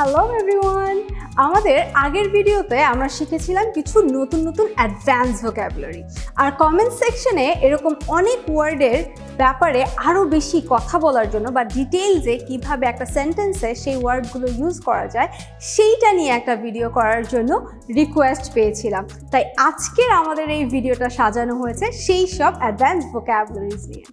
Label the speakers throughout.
Speaker 1: Hello everyone, আমাদের আগের ভিডিওতে আমরা শিখেছিলাম কিছু নতুন নতুন অ্যাডভান্স ভোক্যাবুলারি। আর কমেন্ট সেকশনে এরকম অনেক ওয়ার্ডের ব্যাপারে আরও বেশি কথা বলার জন্য বা ডিটেইলসে কিভাবে একটা সেন্টেন্সে সেই ওয়ার্ডগুলো ইউজ করা যায় সেইটা নিয়ে একটা ভিডিও করার জন্য রিকোয়েস্ট পেয়েছিলাম। তাই আজকের আমাদের এই ভিডিওটা সাজানো হয়েছে সেই সব অ্যাডভান্স ভোক্যাবুলারিজ নিয়ে।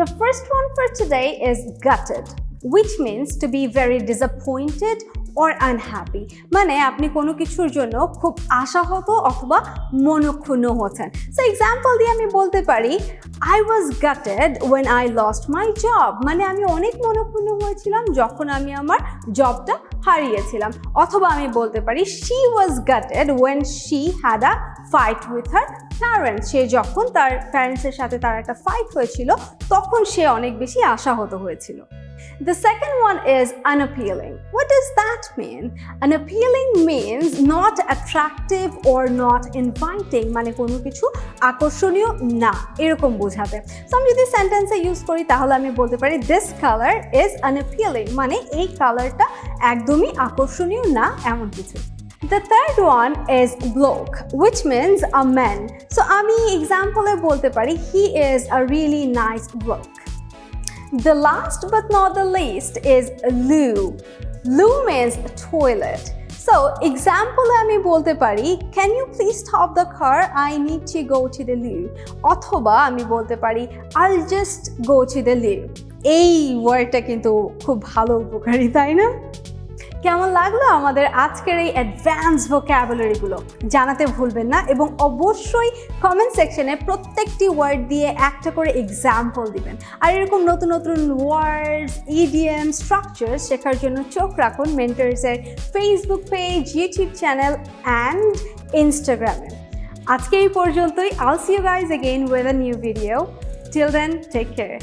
Speaker 1: The first one for today is gutted, which means to be very disappointed or unhappy. মানে আপনি কোনো কিছুর জন্য খুব আশাহত অথবা মনক্ষুণ্ণ হচ্ছেন। সো এক্সাম্পল দিয়ে আমি বলতে পারি I was gutted when I lost my job. মানে আমি অনেক মনক্ষুণ্ণ হয়েছিলাম যখন আমি আমার জবটা হারিয়েছিলাম। অথবা আমি বলতে পারি she was gutted when she had a fight with her parents. সে যখন তার প্যারেন্টসের সাথে তার একটা ফাইট হয়েছিল তখন সে অনেক বেশি আশাহত হয়েছিল। The second one is unappealing. What does that mean? Unappealing means not attractive or not inviting. মানে কোনো কিছু আকর্ষণীয় না এরকম বোঝাতে। সো আমি যদি সেন্টেন্সে ইউজ করি তাহলে আমি বলতে পারি this color is unappealing. মানে এই কালারটা একদমই আকর্ষণীয় না এমন কিছু। The third one is bloke, which means a man. So আমি এক্সাম্পলে বলতে পারি he is a really nice bloke. The last but not the least is loo. Loo means toilet. So example আমি বলতে পারি can you please stop the car, I need to go to the loo. অথবা আমি বলতে পারি I'll just go to the loo. এই ওয়ার্ডটা কিন্তু খুব ভালো উপকারী, তাই না? কেমন লাগলো আমাদের আজকের এই অ্যাডভান্স ভোক্যাবুলারিগুলো? জানাতে ভুলবেন না এবং অবশ্যই কমেন্ট সেকশনে প্রত্যেকটি ওয়ার্ড দিয়ে একটা করে এক্সাম্পল দিবেন। আর এরকম নতুন নতুন ওয়ার্ডস, ইডিএম, স্ট্রাকচার শেখার জন্য চোখ রাখুন মেন্টরসের Facebook page, YouTube channel and ইনস্টাগ্রামে। আজকে এই পর্যন্তই। I'll see you guys again with a new video. Till then, take care.